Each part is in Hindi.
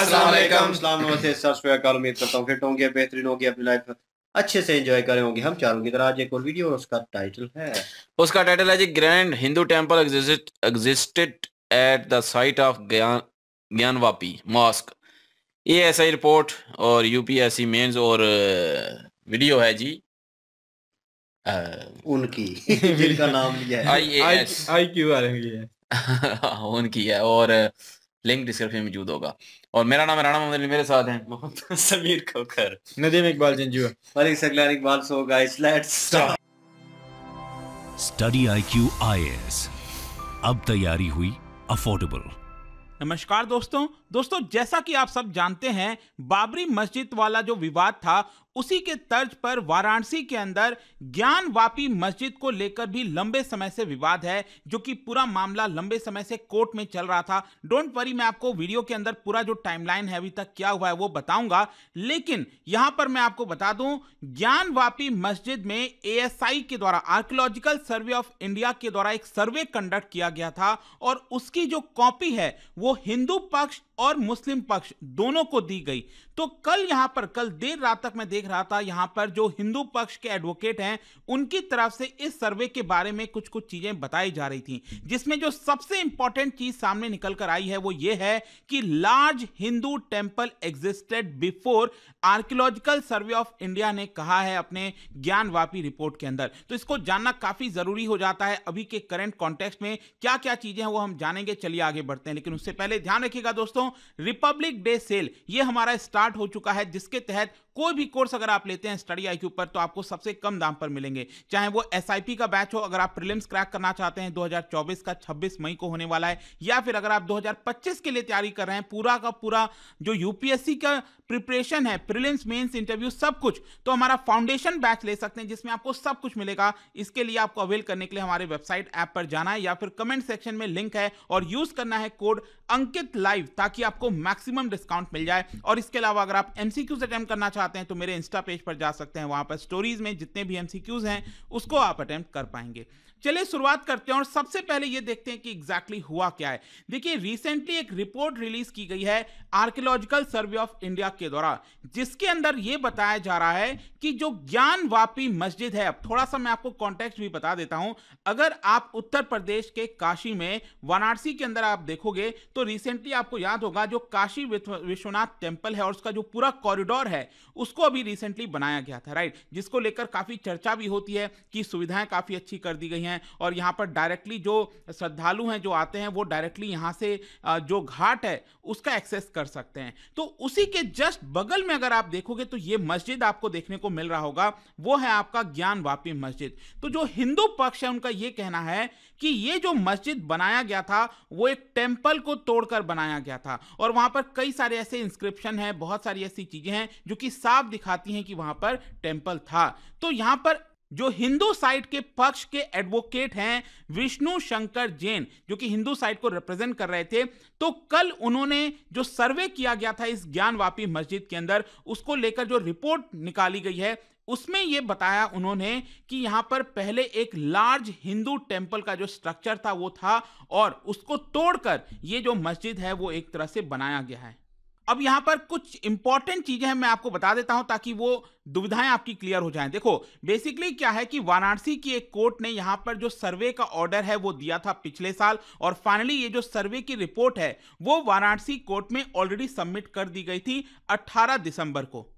अस्सलाम वालेकुम, अस्सलाम नमस्ते, सत श्री अकाल। उम्मीद करता हूँ फिट होंगे, बेहतरीन होंगे, अपनी लाइफ अच्छे से एंजॉय करे होंगे। हम चारों की तरह आज एक और वीडियो और उसका टाइटल है जी grand Hindu temple existed at the site of Gyanvapi mosque. ये ऐसा ही रिपोर्ट और यूपीएससी मेंस और वीडियो है जी उनकी जिनका नाम लिया है IAS IQ वाले उनकी है और लिंक डिस्क्रिप्शन में मौजूद होगा। और मेरा नाम है राणा मोहम्मद अली, मेरे साथ हैं Mohammad Sameer Khokhar, Nadeem Iqbal Janjua, Malik Saqlain Iqbal. So guys let's start. Study IQ IAS, अब तैयारी हुई अफोर्डेबल। नमस्कार दोस्तों, जैसा कि आप सब जानते हैं, बाबरी मस्जिद वाला जो विवाद था उसी के तर्ज पर वाराणसी के अंदर ज्ञानवापी मस्जिद को लेकर भी लंबे समय से विवाद है, जो कि पूरा मामला लंबे समय से कोर्ट में चल रहा था। डोंट वरी, मैं आपको वीडियो के अंदर पूरा जो टाइमलाइन है अभी तक क्या हुआ है वो बताऊंगा, लेकिन यहां पर मैं आपको बता दूं, ज्ञानवापी मस्जिद में ASI के द्वारा, आर्कियोलॉजिकल सर्वे ऑफ इंडिया के द्वारा एक सर्वे कंडक्ट किया गया था और उसकी जो कॉपी है वो हिंदू पक्ष और मुस्लिम पक्ष दोनों को दी गई। तो कल देर रात तक मैं देख रहा था, यहां पर जो हिंदू पक्ष के एडवोकेट हैं उनकी तरफ से इस सर्वे के बारे में कुछ चीजें बताई जा रही थी, जिसमें जो सबसे इंपॉर्टेंट चीज सामने निकल कर आई है वो ये है कि large Hindu temple existed before archaeological survey of India ने कहा है अपने ज्ञानवापी रिपोर्ट के अंदर। तो इसको जानना काफी जरूरी हो जाता है। अभी के करंट कॉन्टेक्स्ट में क्या क्या चीजें हैं वो हम जानेंगे। चलिए आगे बढ़ते हैं, लेकिन उससे पहले ध्यान रखिएगा दोस्तों, रिपब्लिक डे सेल ये हमारा स्टार्ट हो चुका है, जिसके तहत कोई भी कोर्स अगर आप लेते हैं स्टडी IQ पर तो आपको सबसे कम दाम पर मिलेंगे। चाहे वो SIP का बैच हो, अगर आप प्रीलिम्स क्रैक करना चाहते हैं 2024 का 26 मई को होने वाला है, या फिर अगर आप 2025 के लिए तैयारी कर रहे हैं, पूरा का पूरा जो UPSC का प्रिपरेशन है, प्रीलिम्स मेंस इंटरव्यू सब कुछ, तो हमारा फाउंडेशन बैच ले सकते हैं जिसमें आपको सब कुछ मिलेगा। इसके लिए आपको अवेल करने के लिए हमारे वेबसाइट ऐप पर जाना है या फिर कमेंट सेक्शन में लिंक है और यूज करना है कोड अंकित लाइव, ताकि आपको मैक्सिमम डिस्काउंट मिल जाए। और इसके अलावा अगर आप MCQs अटेम्प्ट करना चाहते हैं तो मेरे इंस्टा पेज पर जा सकते हैं, वहां पर स्टोरीज में जितने भी MCQs हैं उसको आप अटेम्प्ट कर पाएंगे। चलिए शुरुआत करते हैं और सबसे पहले ये देखते हैं कि एग्जैक्टली हुआ क्या है। देखिए, रिसेंटली एक रिपोर्ट रिलीज की गई है आर्कियोलॉजिकल सर्वे ऑफ इंडिया के द्वारा, जिसके अंदर यह बताया जा रहा है कि जो ज्ञानवापी मस्जिद है, अब थोड़ा सा मैं आपको कॉन्टेक्स्ट भी बता देता हूं। अगर आप उत्तर प्रदेश के काशी में वाराणसी के अंदर आप देखोगे तो रिसेंटली आपको याद होगा जो काशी विश्वनाथ टेम्पल है और उसका जो पूरा कॉरिडोर है उसको अभी रिसेंटली बनाया गया था, राइट, जिसको लेकर काफी चर्चा भी होती है कि सुविधाएं काफी अच्छी कर दी गई हैं और यहां पर डायरेक्टली जो श्रद्धालु हैं जो आते हैं वो डायरेक्टली यहां से जो घाट है उसका एक्सेस कर सकते हैं। तो उसी के जस्ट बगल में अगर आप देखोगे तो ये मस्जिद आपको देखने को मिल रहा होगा, वो है आपका ज्ञानवापी मस्जिद। तो जो हिंदू पक्ष है उनका ये कहना है कि ये जो मस्जिद बनाया गया था वो एक टेंपल को तोड़कर बनाया गया था और वहां पर कई सारे ऐसे इंस्क्रिप्शन हैं, बहुत सारी ऐसी चीजें हैं जो कि साफ दिखाती हैं कि वहां पर टेंपल था। तो यहां पर जो हिंदू साइड के पक्ष के एडवोकेट हैं विष्णु शंकर जैन, जो कि हिंदू साइड को रिप्रेजेंट कर रहे थे, तो कल उन्होंने जो सर्वे किया गया था इस ज्ञानवापी मस्जिद के अंदर, उसको लेकर जो रिपोर्ट निकाली गई है उसमें यह बताया उन्होंने कि यहां पर पहले एक लार्ज हिंदू टेंपल का जो स्ट्रक्चर था वो था और उसको तोड़कर ये जो मस्जिद है वो एक तरह से बनाया गया है। अब यहां पर कुछ इंपॉर्टेंट चीजें हैं, मैं आपको बता देता हूं ताकि वो दुविधाएं आपकी क्लियर हो जाएं। देखो, बेसिकली क्या है कि वाराणसी की एक कोर्ट ने यहां पर जो सर्वे का ऑर्डर है वो दिया था पिछले साल और फाइनली ये जो सर्वे की रिपोर्ट है वो वाराणसी कोर्ट में ऑलरेडी सबमिट कर दी गई थी 18 दिसंबर को।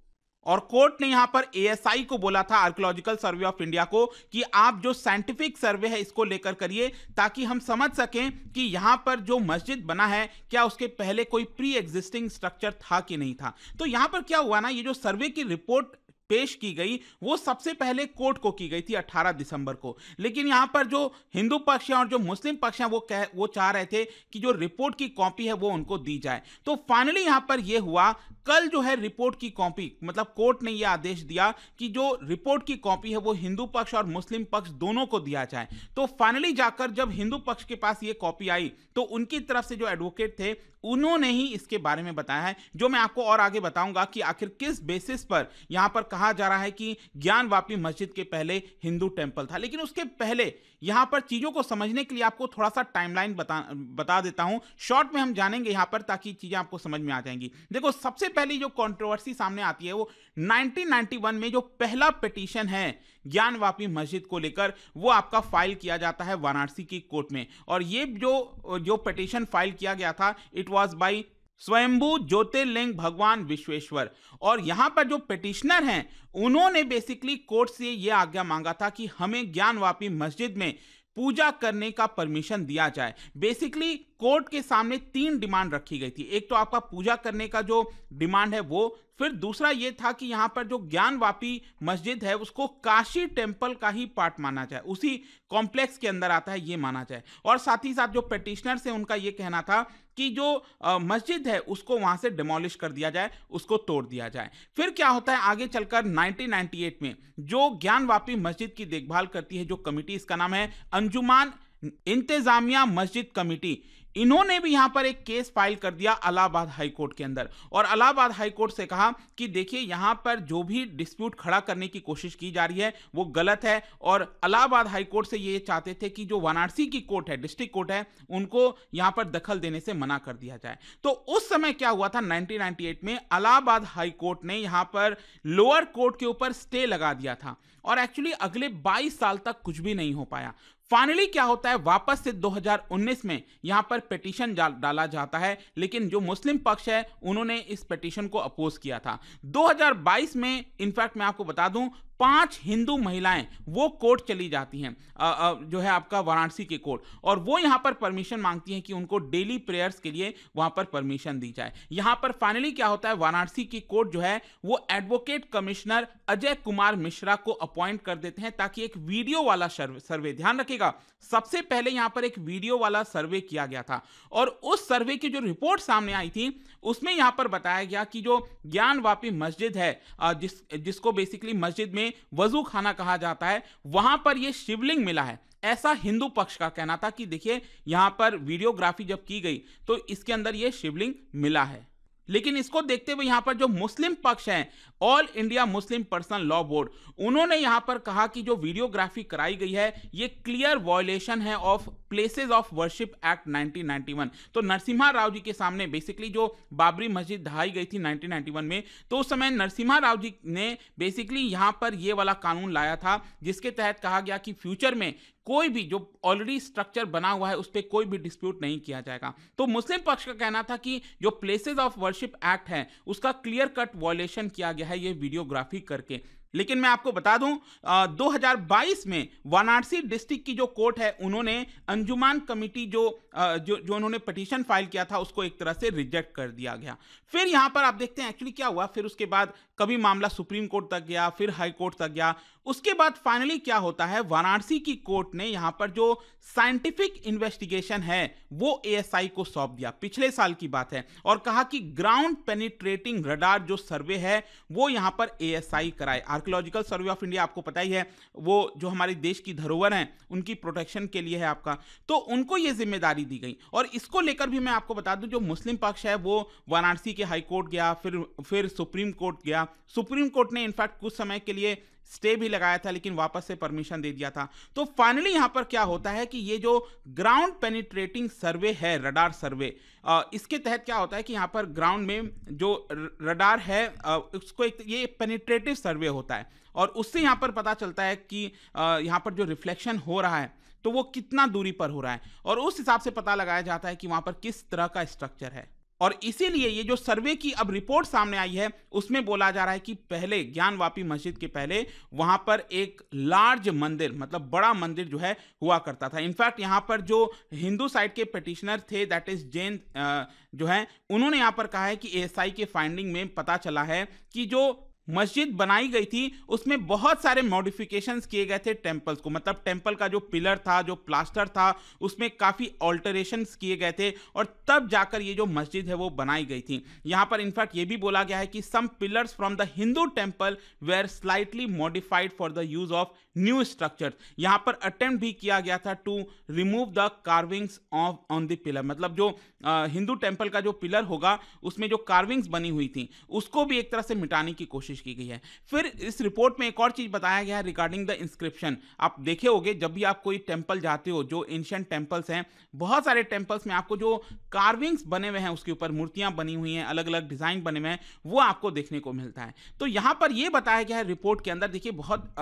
और कोर्ट ने यहां पर ASI को बोला था, आर्कियोलॉजिकल सर्वे ऑफ इंडिया को, कि आप जो साइंटिफिक सर्वे है इसको लेकर करिए ताकि हम समझ सकें कि यहां पर जो मस्जिद बना है क्या उसके पहले कोई प्री एग्जिस्टिंग स्ट्रक्चर था कि नहीं था। तो यहां पर क्या हुआ ना, ये जो सर्वे की रिपोर्ट पेश की गई वो सबसे पहले कोर्ट को की गई थी 18 दिसंबर को, लेकिन यहां पर जो हिंदू पक्ष है और जो मुस्लिम पक्ष है वो चाह रहे थे कि जो रिपोर्ट की कॉपी है वो उनको दी जाए। तो फाइनली यहां पर यह हुआ, कल जो है रिपोर्ट की कॉपी, मतलब कोर्ट ने यह आदेश दिया कि जो रिपोर्ट की कॉपी है वो हिंदू पक्ष और मुस्लिम पक्ष दोनों को दिया जाए। तो फाइनली जाकर जब हिंदू पक्ष के पास ये कॉपी आई तो उनकी तरफ से जो एडवोकेट थे उन्होंने ही इसके बारे में बताया है, जो मैं आपको और आगे बताऊंगा कि आखिर किस बेसिस पर यहां पर कहा जा रहा है कि ज्ञानवापी मस्जिद के पहले हिंदू टेंपल था। लेकिन उसके पहले यहां पर चीजों को समझने के लिए आपको थोड़ा सा टाइमलाइन बता देता हूं, शॉर्ट में हम जानेंगे यहां पर ताकि चीजें आपको समझ में आ जाएंगी। देखो, सबसे पहले जो कंट्रोवर्सी सामने आती है वो 1991 में जो पहला पिटीशन है ज्ञानवापी मस्जिद को लेकर वो आपका फाइल किया जाता है वाराणसी की कोर्ट में। और ये जो पिटीशन फाइल किया गया था इट वाज बाय स्वयंभू ज्योतिर्लिंग भगवान विश्वेश्वर। और यहां पर जो पिटिशनर हैं उन्होंने बेसिकली कोर्ट से यह आज्ञा मांगा था कि हमें ज्ञानवापी मस्जिद में पूजा करने का परमिशन दिया जाए। बेसिकली कोर्ट के सामने 3 डिमांड रखी गई थी। एक तो आपका पूजा करने का जो डिमांड है वो, फिर दूसरा ये था कि यहां पर जो ज्ञानवापी मस्जिद है उसको काशी टेम्पल का ही पार्ट माना जाए, उसी कॉम्प्लेक्स के अंदर आता है ये माना जाए। और साथ ही साथ जो पिटिशनर्स हैं उनका ये कहना था कि जो मस्जिद है उसको वहां से डिमोलिश कर दिया जाए, उसको तोड़ दिया जाए। फिर क्या होता है आगे चलकर 1998 में जो ज्ञानवापी मस्जिद की देखभाल करती है जो कमिटी, इसका नाम है अंजुमान इंतजामिया मस्जिद कमिटी, इन्होंने भी यहां पर एक केस फाइल कर दिया इलाहाबाद हाई कोर्ट के अंदर। और इलाहाबाद हाई कोर्ट से कहा कि देखिए यहां पर जो भी डिस्प्यूट खड़ा करने की कोशिश की जा रही है वो गलत है। और इलाहाबाद हाई कोर्ट से ये चाहते थे कि जो वाराणसी की कोर्ट है, डिस्ट्रिक्ट कोर्ट है, उनको यहां पर दखल देने से मना कर दिया जाए। तो उस समय क्या हुआ था 1998 में इलाहाबाद हाई कोर्ट ने यहां पर लोअर कोर्ट के ऊपर स्टे लगा दिया था और एक्चुअली अगले 22 साल तक कुछ भी नहीं हो पाया। फाइनली क्या होता है, वापस से 2019 में यहां पर पिटीशन डाला जाता है, लेकिन जो मुस्लिम पक्ष है उन्होंने इस पिटीशन को अपोज किया था। 2022 में इनफैक्ट मैं आपको बता दूं 5 हिंदू महिलाएं वो कोर्ट चली जाती हैं, जो है आपका वाराणसी के कोर्ट, और वो यहां पर परमिशन मांगती हैं कि उनको डेली प्रेयर्स के लिए वहां पर परमिशन दी जाए। यहां पर फाइनली क्या होता है, वाराणसी की कोर्ट जो है वो एडवोकेट कमिश्नर अजय कुमार मिश्रा को अपॉइंट कर देते हैं ताकि एक वीडियो वाला सर्वे, ध्यान रखिएगा सबसे पहले यहां पर एक वीडियो वाला सर्वे किया गया था और उस सर्वे की जो रिपोर्ट सामने आई थी उसमें यहां पर बताया गया कि जो ज्ञानवापी मस्जिद है, जिसको बेसिकली मस्जिद में वजू खाना कहा जाता है, वहां पर यह शिवलिंग मिला है। ऐसा हिंदू पक्ष का कहना था कि देखिए यहां पर वीडियोग्राफी जब की गई तो इसके अंदर यह शिवलिंग मिला है। लेकिन इसको देखते हुए यहां पर जो मुस्लिम पक्ष है, all India Muslim personal law board, उन्होंने यहां पर कहा कि जो वीडियोग्राफी कराई गई है ये क्लियर वायलेशन है of places of worship act 1991। तो नरसिम्हा राव जी के सामने बेसिकली जो बाबरी मस्जिद ढहाई गई थी 1991 में, तो उस समय नरसिम्हा राव जी ने बेसिकली यहां पर ये वाला कानून लाया था जिसके तहत कहा गया कि फ्यूचर में कोई भी जो ऑलरेडी स्ट्रक्चर बना हुआ है उस पर कोई भी डिस्प्यूट नहीं किया जाएगा। तो मुस्लिम पक्ष का कहना था कि जो प्लेसेस ऑफ वर्शिप एक्ट है उसका क्लियर कट वायलेशन किया गया है ये वीडियोग्राफी करके। लेकिन मैं आपको बता दूं 2022 में वाराणसी डिस्ट्रिक्ट की जो कोर्ट है उन्होंने अंजुमान कमिटी जो उन्होंने पिटीशन फाइल किया था उसको एक तरह से रिजेक्ट कर दिया गया। फिर यहां पर आप देखते हैं एक्चुअली क्या हुआ, फिर उसके बाद कभी मामला सुप्रीम कोर्ट तक गया, फिर हाई कोर्ट तक गया। उसके बाद फाइनली क्या होता है, वाराणसी की कोर्ट ने यहां पर जो साइंटिफिक इन्वेस्टिगेशन है वो एएसआई को सौंप दिया, पिछले साल की बात है, और कहा कि ग्राउंड पेनिट्रेटिंग रडार जो सर्वे है वो यहां पर एएसआई कराए। आर्कियोलॉजिकल सर्वे ऑफ इंडिया आपको पता ही है, वो जो हमारे देश की धरोहर है उनकी प्रोटेक्शन के लिए है आपका, तो उनको ये जिम्मेदारी दी गई। और इसको लेकर भी मैं आपको बता दूं जो मुस्लिम पक्ष है वो वाराणसी के हाई कोर्ट गया, फिर सुप्रीम कोर्ट गया। सुप्रीम कोर्ट ने इनफैक्ट कुछ समय के लिए स्टे भी लगाया था लेकिन वापस से परमिशन दे दिया था। तो फाइनली यहां पर क्या होता है कि ये जो ग्राउंड पेनिट्रेटिंग सर्वे है, रडार सर्वे, इसके तहत क्या होता है कि यहां पर ग्राउंड में जो रडार है उसको एक ये पेनिट्रेटिव सर्वे होता है और उससे यहां पर पता चलता है कि यहां पर जो रिफ्लेक्शन हो रहा है तो वो कितना दूरी पर हो रहा है और उस हिसाब से पता लगाया जाता है कि वहां पर किस तरह का स्ट्रक्चर है। और इसीलिए ये जो सर्वे की अब रिपोर्ट सामने आई है उसमें बोला जा रहा है कि पहले ज्ञानवापी मस्जिद के पहले वहां पर एक लार्ज मंदिर, मतलब बड़ा मंदिर जो है हुआ करता था। इनफैक्ट यहां पर जो हिंदू साइड के पिटिशनर थे, दैट इज जैन जो है, उन्होंने यहां पर कहा है कि एएसआई के फाइंडिंग में पता चला है कि जो मस्जिद बनाई गई थी उसमें बहुत सारे मॉडिफिकेशंस किए गए थे टेम्पल्स को, मतलब टेम्पल का जो पिलर था, जो प्लास्टर था, उसमें काफ़ी ऑल्टरेशंस किए गए थे और तब जाकर ये जो मस्जिद है वो बनाई गई थी। यहाँ पर इनफैक्ट ये भी बोला गया है कि some pillars from the Hindu temple were slightly modified for the use of new structure. यहाँ पर अटेम्प्ट भी किया गया था to remove the carvings of on the pillar, मतलब जो हिंदू टेम्पल का जो पिलर होगा उसमें जो कार्विंग्स बनी हुई थी उसको भी एक तरह से मिटाने की कोशिश की गई है। फिर इस रिपोर्ट में एक और चीज बताया गया है रिगार्डिंग द इंस्क्रिप्शन। आप देखे होंगे जब भी आप कोई टेम्पल जाते हो, जो एंशिएंट टेम्पल्स हैं, बहुत सारे टेम्पल्स में आपको जो कार्विंग्स बने हुए हैं, उसके ऊपर मूर्तियां बनी हुई हैं, अलग अलग डिजाइन बने हुए हैं, वो आपको देखने को मिलता है। तो यहां पर यह बताया गया है रिपोर्ट के अंदर, देखिए बहुत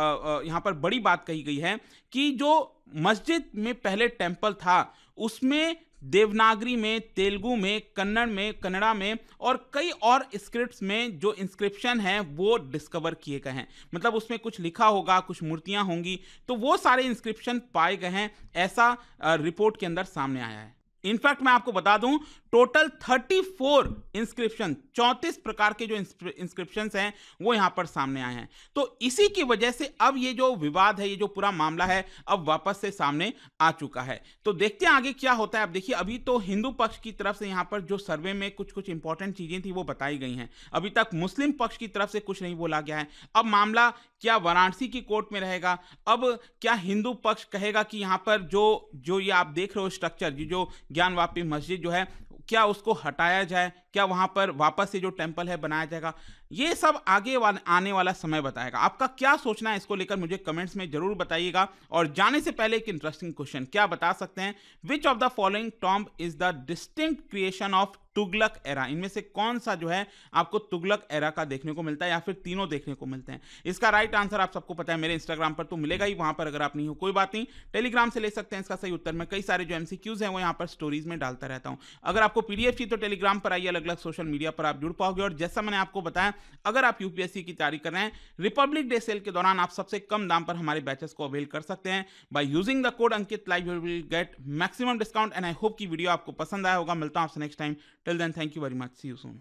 यहां पर बड़ी बात कही गई है कि जो मस्जिद में पहले टेम्पल था उसमें देवनागरी में, तेलुगु में, कन्नड़ में, कन्नड़ा में और कई और स्क्रिप्ट्स में जो इंस्क्रिप्शन हैं वो डिस्कवर किए गए हैं। मतलब उसमें कुछ लिखा होगा, कुछ मूर्तियां होंगी, तो वो सारे इंस्क्रिप्शन पाए गए हैं, ऐसा रिपोर्ट के अंदर सामने आया है। इनफैक्ट मैं आपको बता दूं टोटल 34 इंस्क्रिप्शन, 34 प्रकार के जो इंस्क्रिप्शन हैं वो यहां पर सामने आए हैं। तो इसी की वजह से अब ये जो विवाद है, ये जो पूरा मामला है, अब वापस से सामने आ चुका है। तो देखते हैं आगे क्या होता है। अब देखिए अभी तो हिंदू पक्ष की तरफ से यहां पर जो सर्वे में कुछ कुछ इंपॉर्टेंट चीजें थी वो बताई गई हैं। अभी तक मुस्लिम पक्ष की तरफ से कुछ नहीं बोला गया है। अब मामला क्या वाराणसी की कोर्ट में रहेगा? अब क्या हिंदू पक्ष कहेगा कि यहां पर जो ये आप देख रहे हो स्ट्रक्चर, जो ज्ञानवापी मस्जिद जो है, क्या उसको हटाया जाए? क्या वहां पर वापस से जो टेंपल है बनाया जाएगा? ये सब आगे आने वाला समय बताएगा। आपका क्या सोचना है इसको लेकर मुझे कमेंट्स में जरूर बताइएगा। और जाने से पहले एक इंटरेस्टिंग क्वेश्चन, क्या बता सकते हैं which of the following tomb is the distinct creation of Tughlaq era? इनमें से कौन सा जो है आपको तुगलक एरा का देखने को मिलता है या फिर तीनों देखने को मिलते हैं? इसका राइट आंसर आप सबको पता है, मेरे इंस्टाग्राम पर तो मिलेगा ही, वहां पर अगर आप नहीं हो कोई बात नहीं, टेलीग्राम से ले सकते हैं इसका सही उत्तर। मैं कई सारे जो एमसीक्यूज हैं वो यहाँ पर स्टोरीज में डालता रहता हूँ। अगर आपको पीडीएफ चाहिए तो टेलीग्राम पर आइए, अलग अलग सोशल मीडिया पर आप जुड़ पाओगे। और जैसा मैंने आपको बताया, अगर आप यूपीएससी की तैयारी कर रहे हैं, रिपब्लिक डे सेल के दौरान आप सबसे कम दाम पर हमारे बैचेस को अवेल कर सकते हैं। By using the code Ankit live you will get maximum discount. And I hope की वीडियो आपको पसंद आया होगा। मिलता हूं आपसे next time. Till then thank you very much, see you soon.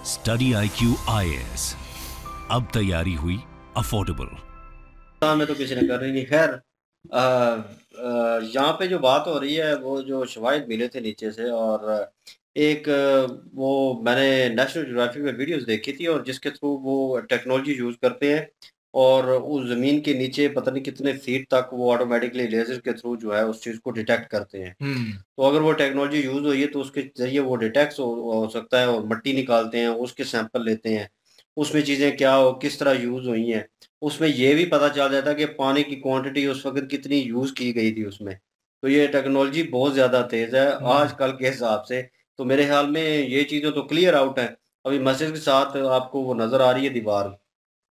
Study IQ IAS, अब तैयारी हुई अफोर्डेबल। में तो किसी ने कर रही नहीं। खैर यहाँ पे जो बात हो रही है वो जो शवाहिद मिले थे नीचे से, और एक वो मैंने नेशनल ज्योग्राफी में वीडियोस देखी थी, और जिसके थ्रू वो टेक्नोलॉजी यूज़ करते हैं और उस ज़मीन के नीचे पता नहीं कितने फीट तक वो ऑटोमेटिकली लेज़र के थ्रू जो है उस चीज़ को डिटेक्ट करते हैं। तो अगर वो टेक्नोलॉजी यूज़ हुई है तो उसके ज़रिए वो डिटेक्ट हो सकता है, और मिट्टी निकालते हैं, उसके सैंपल लेते हैं, उसमें चीज़ें क्या हो किस तरह यूज़ हुई हैं, उसमें ये भी पता चल जाता है कि पानी की क्वांटिटी उस वक़्त कितनी यूज़ की गई थी उसमें। तो ये टेक्नोलॉजी बहुत ज़्यादा तेज़ है आजकल के हिसाब से। तो मेरे ख्याल में ये चीज़ें तो क्लियर आउट है। अभी मस्जिद के साथ आपको वो नज़र आ रही है दीवार,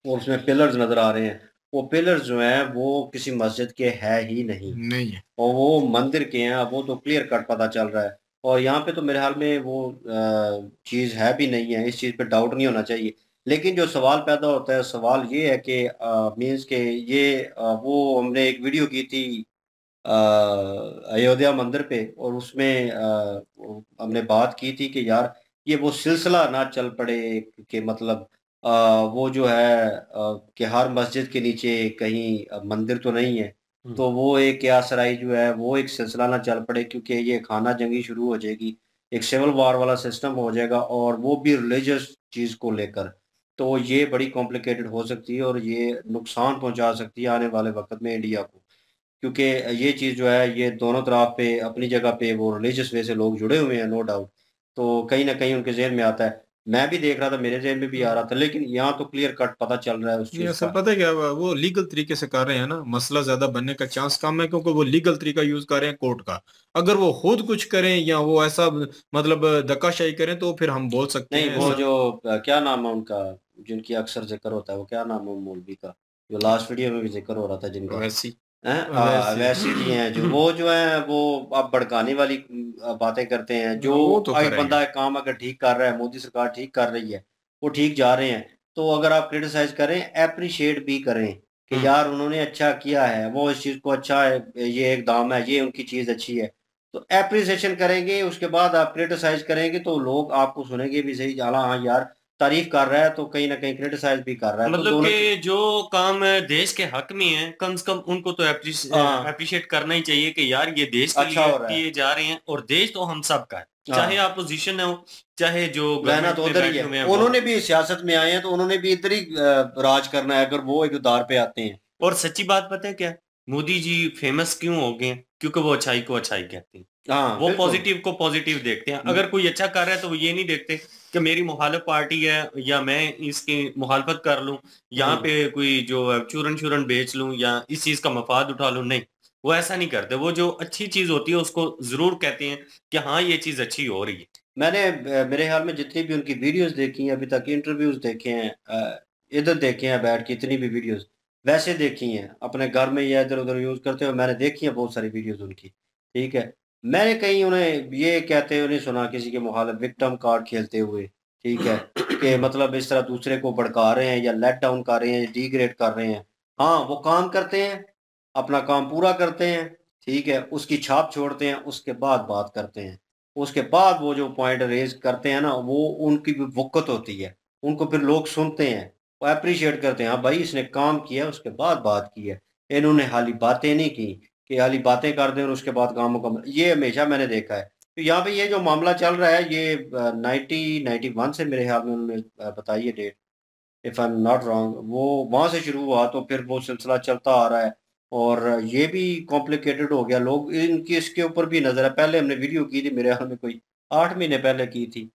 और उसमें पिलर्स नज़र आ रहे हैं। वो पिलर्स जो हैं वो किसी मस्जिद के है ही नहीं है। और वो मंदिर के हैं, वो तो क्लियर कट पता चल रहा है। और यहाँ पे तो मेरे ख्याल में वो चीज़ है भी नहीं है, इस चीज़ पे डाउट नहीं होना चाहिए। लेकिन जो सवाल पैदा होता है, सवाल ये है कि मीन्स के ये वो हमने एक वीडियो की थी अयोध्या मंदिर पे, और उसमें हमने बात की थी कि यार ये वो सिलसिला ना चल पड़े कि मतलब वो जो है कि हर मस्जिद के नीचे कहीं मंदिर तो नहीं है, तो वो एक क्यासराई जो है वो एक सिलसिला ना चल पड़े, क्योंकि ये खाना जंगी शुरू हो जाएगी, एक सिविल वार वाला सिस्टम हो जाएगा, और वो भी रिलीजियस चीज़ को लेकर। तो ये बड़ी कॉम्प्लिकेटेड हो सकती है और ये नुकसान पहुंचा सकती है आने वाले वक्त में इंडिया को, क्योंकि ये चीज़ जो है ये दोनों तरफ पे अपनी जगह पे वो रिलीजियस वे से लोग जुड़े हुए हैं, नो डाउट। तो कहीं ना कहीं उनके जहन में आता है, मैं भी देख रहा था, मेरे जहन में भी आ रहा था, लेकिन यहाँ तो क्लियर कट पता चल रहा है उस नहीं, चीज़ असल का। पता है क्या वो लीगल तरीके से कर रहे हैं ना, मसला ज्यादा बनने का चांस कम है क्योंकि वो लीगल तरीका यूज कर रहे हैं कोर्ट का। अगर वो खुद कुछ करें या वो ऐसा मतलब धक्काशाही करें तो फिर हम बोल सकते नहीं, हैं वो ऐसा। जो क्या नाम है उनका, जिनकी अक्सर जिक्र होता है, वो क्या नाम है मौलवी का, जो लास्ट वीडियो में भी जिक्र हो रहा था जिनका, वैसी हाँ वैसी वैसे जी हैं जो वो जो है वो अब भड़काने वाली बातें करते हैं। जो वो तो एक करेंगे। बंदा एक काम अगर ठीक कर रहा है, मोदी सरकार ठीक कर रही है, वो ठीक जा रहे हैं, तो अगर आप क्रिटिसाइज करें, अप्रिशिएट भी करें कि यार उन्होंने अच्छा किया है, वो इस चीज़ को अच्छा है, ये एक दाम है, ये उनकी चीज़ अच्छी है, तो अप्रिसिएशन करेंगे, उसके बाद आप क्रिटिसाइज करेंगे तो लोग आपको सुनेंगे भी सही, जाला हाँ यार तारीफ कर रहा है तो कहीं ना कहीं क्रिटिसाइज भी कर रहा है, तो मतलब दोनों कि जो काम देश के हक में है कम से कम उनको तो हाँ अप्रिशिएट करना ही चाहिए कि यार ये देश के अच्छा लिए हो रहा है। किए जा रहे हैं, और देश तो हम सब का है, चाहे हाँ अपोजिशन हो चाहे जो रहना गवर्नमेंट तो में उधर ही बैठे है, हुए हैं वो। उन्होंने भी सियासत में आए हैं तो उन्होंने भी इधर ही राज करना है अगर वो इकतदार पे आते हैं। और सच्ची बात पता है क्या, मोदी जी फेमस क्यों हो गए हैं? क्योंकि वो अच्छाई को अच्छाई कहते हैं, हाँ वो बिल्कुल। पॉजिटिव को पॉजिटिव देखते हैं। अगर कोई अच्छा कर रहा है तो वो ये नहीं देखते कि मेरी मुखालिफ पार्टी है या मैं इसकी मुखालफत कर लूं, यहाँ पे कोई जो चूरन चूरन बेच लूं या इस चीज का मफाद उठा लूं, नहीं, वो ऐसा नहीं करते। वो जो अच्छी चीज होती है उसको जरूर कहते हैं कि हाँ ये चीज अच्छी हो रही है। मैंने मेरे ख्याल में जितनी भी उनकी वीडियोस देखी हैं अभी तक, इंटरव्यूज देखे हैं, इधर देखे हैं बैठ के, इतनी भी वीडियोस वैसे देखी हैं अपने घर में या इधर उधर यूज करते हुए मैंने देखी है बहुत सारी वीडियोस उनकी। ठीक है, मैंने कहीं उन्हें ये कहते हुए नहीं सुना किसी के मुखालिफ विक्टिम कार्ड खेलते हुए। ठीक है, कि मतलब इस तरह दूसरे को भड़का रहे हैं या लेट डाउन कर रहे हैं, डिग्रेड कर रहे हैं। हाँ वो काम करते हैं, अपना काम पूरा करते हैं, ठीक है, उसकी छाप छोड़ते हैं, उसके बाद बात करते हैं। उसके बाद वो जो पॉइंट रेज करते हैं ना, वो उनकी भी वक़्त होती है, उनको फिर लोग सुनते हैं, वो एप्रिशिएट करते हैं, हाँ भाई इसने काम किया उसके बाद बात की है। इन्होंने खाली बातें नहीं की कि खाली बातें कर दें और उसके बाद काम मुकम्मल, ये हमेशा मैंने देखा है। तो यहाँ पे ये जो मामला चल रहा है ये 1991 से मेरे ख्याल में उन्होंने बताई है date, if I am not wrong, वो वहाँ से शुरू हुआ तो फिर वो सिलसिला चलता आ रहा है और ये भी कॉम्प्लिकेटेड हो गया। लोग इनकी इसके ऊपर भी नज़र है, पहले हमने वीडियो की थी मेरे ख्याल में कोई 8 महीने पहले की थी,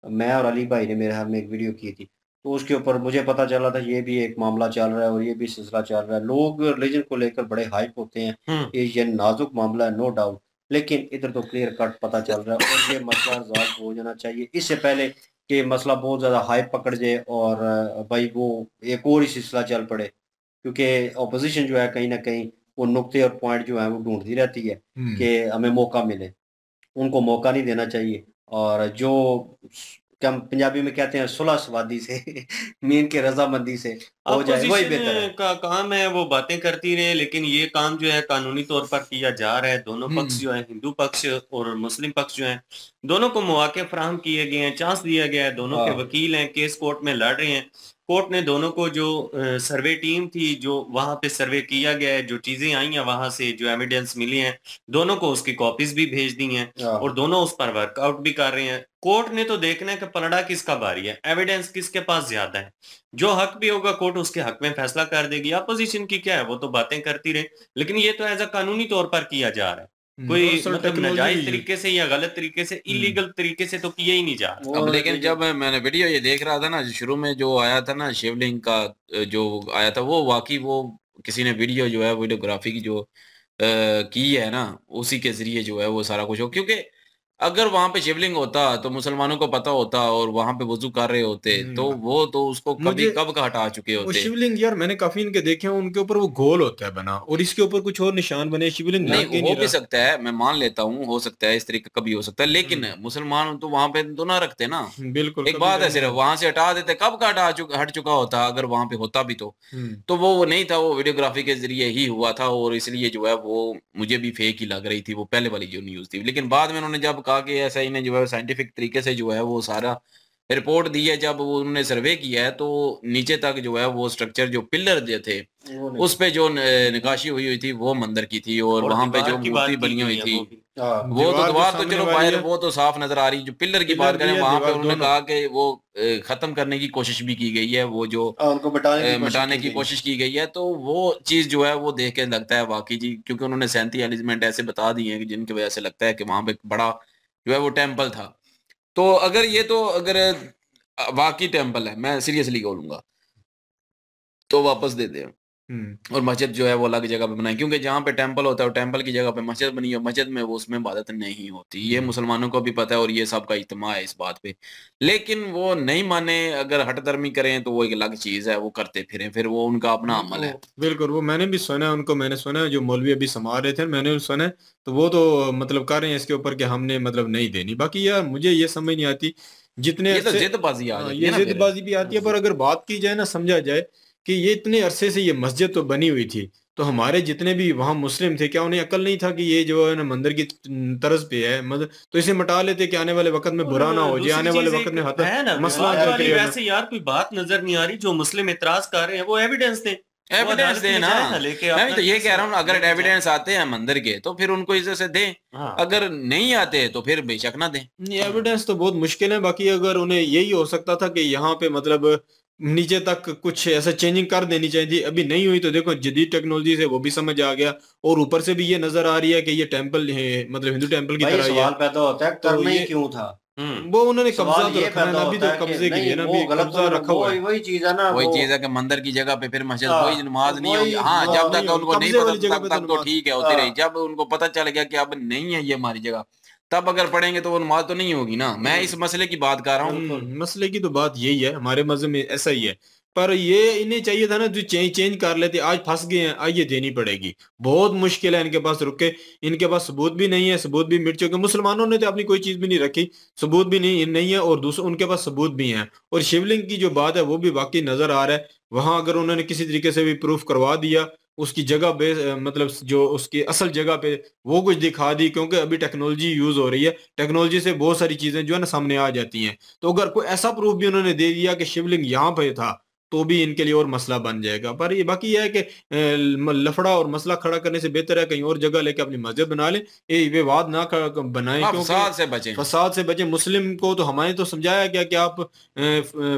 मैं और अली भाई ने मेरे ख्याल में एक वीडियो की थी, तो उसके ऊपर मुझे पता चला था ये भी एक मामला चल रहा है और ये भी सिलसिला चल रहा है। लोग रिलीजन को लेकर बड़े हाइप होते हैं, ये नाजुक मामला है नो डाउट, लेकिन इधर तो क्लियर कट पता चल रहा है और ये मसला रिजॉल्व हो जाना चाहिए इससे पहले कि मसला बहुत ज़्यादा हाइप पकड़ जाए और भाई वो एक और ही सिलसिला चल पड़े, क्योंकि अपोजिशन जो है कहीं न कहीं वो नुक्ते और पॉइंट जो है वो ढूँढती रहती है कि हमें मौका मिले, उनको मौका नहीं देना चाहिए। और जो क्या हम पंजाबी में कहते हैं सुलह सवादी से मीन के रजामंदी से हो जाए वही बेहतर है। अपोजिशन का काम है वो बातें करती रहे, लेकिन ये काम जो है कानूनी तौर पर किया जा रहा है। दोनों पक्ष जो है, हिंदू पक्ष और मुस्लिम पक्ष जो है, दोनों को मौके फराहम किए गए हैं, चांस दिया गया है, दोनों के हाँ वकील हैं, केस कोर्ट में लड़ रहे हैं। कोर्ट ने दोनों को जो सर्वे टीम थी जो वहां पे सर्वे किया गया है, जो चीजें आई हैं वहां से, जो एविडेंस मिली हैं, दोनों को उसकी कॉपीज भी भेज दी हैं हाँ और दोनों उस पर वर्कआउट भी कर रहे हैं। कोर्ट ने तो देखना है कि पलड़ा किसका भारी है, एविडेंस किसके पास ज्यादा है। जो हक भी होगा कोर्ट उसके हक में फैसला कर देगी। अपोजिशन की क्या है, वो तो बातें करती रहे, लेकिन ये तो एज अ कानूनी तौर पर किया जा रहा है, कोई मतलब टेक्नोलॉजी नाजायज तरीके से या गलत तरीके से, इलीगल तरीके से तो किया ही नहीं जा रहा। अब लेकिन जब मैंने वीडियो ये देख रहा था ना, शुरू में जो आया था ना शिवलिंग का जो आया था, वो वाकई वो किसी ने वीडियो जो है वीडियोग्राफी की जो की है ना, उसी के जरिए जो है वो सारा कुछ हो। क्योंकि अगर वहां पे शिवलिंग होता तो मुसलमानों को पता होता और वहां पे वजू कर रहे होते तो वो तो उसको कभी मुझे कब का हटा चुके वो होते। शिवलिंग यार मैंने काफी इनके देखे हैं, उनके ऊपर वो गोल होता है बना और इसके ऊपर कुछ और निशान बने, शिवलिंग लग नहीं ही हो नहीं भी रहा। सकता है, मैं मान लेता हूँ, हो सकता है इस तरीके का भी हो सकता है, लेकिन मुसलमान तो वहां पे तो ना रखते ना। बिल्कुल एक कभी बात है, रहने सिर्फ दो। वहां से हटा देते, कब का हट चुका होता अगर वहां पे होता भी तो वो नहीं था, वो वीडियोग्राफी के जरिए ही हुआ था और इसलिए जो है वो मुझे भी फेक ही लग रही थी वो पहले वाली जो न्यूज थी। लेकिन बाद में उन्होंने जब कहा कि ऐसा इन्हें जो है साइंटिफिक तरीके से जो है वो सारा रिपोर्ट दी है, जब वो उन्होंने सर्वे किया है तो नीचे तक जो है वो स्ट्रक्चर जो पिलर जो थे उस पे जो नकाशी हुई थी वो मंदिर की थी और वहां पे जो दीवार की मूर्ति बात की बनी हुई गई है थी वो भी। वो तो दीवार जो दीवार तो सामने चलो वाली बाहर है, वो तो साफ नजर आ रही। जो पिलर की बात पिलर भी करें है, वहां पे दीवार उन्होंने दोनों। कहा कि वो खत्म करने की कोशिश भी की गई है, वो जो उनको मिटाने की कोशिश की गई है। तो वो चीज जो है वो देख के लगता है वाकई जी, क्योंकि उन्होंने 37 एलिमेंट ऐसे बता दिए हैं जिनकी वजह से लगता है कि वहां पे बड़ा जो है वो टेम्पल था। तो अगर ये तो अगर वाकई टेम्पल है, मैं सीरियसली बोलूंगा, तो वापस दे दें और मस्जिद जो है वो अलग जगह पे बनाए, क्योंकि जहाँ पे टेम्पल होता है और टेम्पल की जगह पे मस्जिद बनी है, मस्जिद में वो उसमें इबादत नहीं होती। ये मुसलमानों को भी पता है और ये सबका इज्तिमा है इस बात पे, लेकिन वो नहीं माने, अगर हट धर्मी करें तो वो एक अलग चीज है, वो करते फिर वो उनका अपना अमल है। बिल्कुल वो मैंने भी सुना है उनको, मैंने सुना है जो मौलवी अभी समा रहे थे मैंने सुना है, तो वो तो मतलब कर रहे हैं इसके ऊपर कि हमने मतलब नहीं देनी। बाकी यार मुझे ये समझ नहीं आती जितने ये तो अरसे जिदबाजी आ जाती ये है ना फिर। जिदबाजी भी आती है, पर अगर बात की जाए ना, समझा जाए कि ये इतने अरसे से ये मस्जिद तो बनी हुई थी, तो हमारे जितने भी वहाँ मुस्लिम थे, क्या उन्हें अकल नहीं था कि ये जो है ना मंदिर की तर्ज पे है, मतलब तो इसे मटा लेते कि आने वाले वक्त में बुरा ना हो जाए, आने वाले वक्त में है ना मसला विवाद वाली, क्रिएट ना। वैसे यार कोई बात नजर नहीं आ रही। जो मुस्लिम इतराज कर रहे हैं वो एविडेंस दें, वो एविडेंस अदालत दे में ना। जाए लेके मैं भी अपना तो ये केस कह रहा हूँ, अगर लेके जाए। एविडेंस आते हैं मंदिर के तो फिर उनको इज्जत से दें, हाँ अगर नहीं आते तो फिर बेशक ना दें। ये एविडेंस तो बहुत मुश्किल है। बाकी अगर उन्हें यही हो सकता था कि यहाँ पे मतलब नीचे तक कुछ ऐसा चेंजिंग कर देनी चाहिए थी, अभी नहीं हुई। तो देखो जदीद टेक्नोलॉजी से वो भी समझ आ गया, और ऊपर से भी ये नजर आ रही है कि ये टेम्पल है, मतलब हिंदू टेम्पल की भाई तरह ही है। सवाल पैदा होता है तो करना ही ये क्यों था। वो उन्होंने कब्जा सवाल तो ये रखना है पैदा ना, अभी होता तो है कि कब्जे की नहीं है ना, वो अभी गलत कब्जा तो रखा हुआ है। वही चीज है ना वही वो। चीज है कि मंदिर की जगह पे फिर मस्जिद हाँ, कोई नमाज नहीं होगी। वही हाँ, जब नहीं तक होगी, उनको नहीं कब्जे पता वाली जगह तब पे तक तो नमाज। ठीक है, होती रही। हाँ। जब उनको पता चल गया कि अब नहीं है ये हमारी जगह, तब अगर पढ़ेंगे तो वो नमाज तो नहीं होगी ना। मैं इस मसले की बात कर रहा हूँ। मसले की तो बात यही है, हमारे मजहब में ऐसा ही है। पर ये इन्हें चाहिए था ना, जो चेंज कर लेते। आज फंस गए हैं, आज ये देनी पड़ेगी। बहुत मुश्किल है इनके पास रुक के, इनके पास सबूत भी नहीं है, सबूत भी मिट चुके। मुसलमानों ने तो अपनी कोई चीज भी नहीं रखी, सबूत भी नहीं है, और दूसरे उनके पास सबूत भी हैं। और शिवलिंग की जो बात है वो भी वाकई नजर आ रहा है। वहां अगर उन्होंने किसी तरीके से भी प्रूफ करवा दिया, उसकी जगह पे मतलब जो उसकी असल जगह पे वो कुछ दिखा दी, क्योंकि अभी टेक्नोलॉजी यूज हो रही है, टेक्नोलॉजी से बहुत सारी चीजें जो है ना सामने आ जाती हैं। तो अगर कोई ऐसा प्रूफ भी उन्होंने दे दिया कि शिवलिंग यहाँ पे था, तो भी इनके लिए और मसला बन जाएगा। पर ये बाकी यह है कि लफड़ा और मसला खड़ा करने से बेहतर है कहीं और जगह लेके अपनी मस्जिद बना ले, ये विवाद ना बनाए, आप क्योंकि फसाद से बचें। फसाद से बचे। मुस्लिम को तो हमारे तो समझाया गया कि आप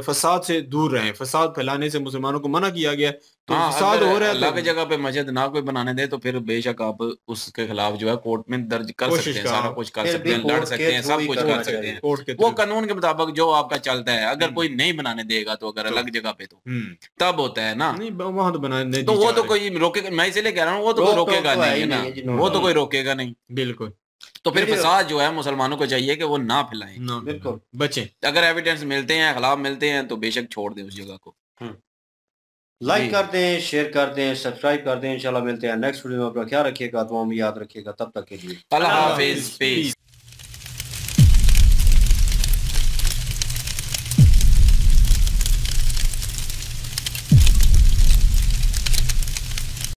फसाद से दूर रहें, फसाद फैलाने से मुसलमानों को मना किया गया। तो हाँ, फसाद अगर हो रहा है अलग तो जगह पे मस्जिद ना कोई बनाने दे तो फिर बेशक आप उसके खिलाफ जो है कोर्ट में दर्ज कर सकते कोशिश हैं, का सारा कुछ कर फिर सकते भी हैं, लड़ कोर्ट सकते के हैं, थ्रू सब ही कुछ करना कर सकते चाहिए। हैं। कोर्ट के वो थ्रू। कानून के मुताबिक जो आपका चलता है। अगर कोई नहीं बनाने देगा तो अगर अलग जगह पे तो तब होता है ना। नहीं वहां तो बनाने तो नहीं वो चाह तो रहे। कोई रोकेगा, मैं इसीलिए कह रहा हूँ, वो तो कोई रोक टोक रोकेगा तो है नहीं ही है ना, नहीं है जी, वो तो कोई रोकेगा नहीं। बिल्कुल तो फिर वीडियो फसाद जो है मुसलमानों को चाहिए कि वो ना फैलाएं। ना बिल्कुल। बचें। अगर एविडेंस मिलते हैं, खिलाफ मिलते हैं, तो बेशक छोड़ दें उस जगह को। लाइक जी कर दें, शेयर कर दें, सब्सक्राइब कर दें। इंशाल्लाह मिलते हैं नेक्स्ट वीडियो में। अपना ख्याल रखिएगा, दुआ में याद रखिएगा। तब तक के लिए अल्लाह अल्लाह हाफिज, हाफिज। पीस।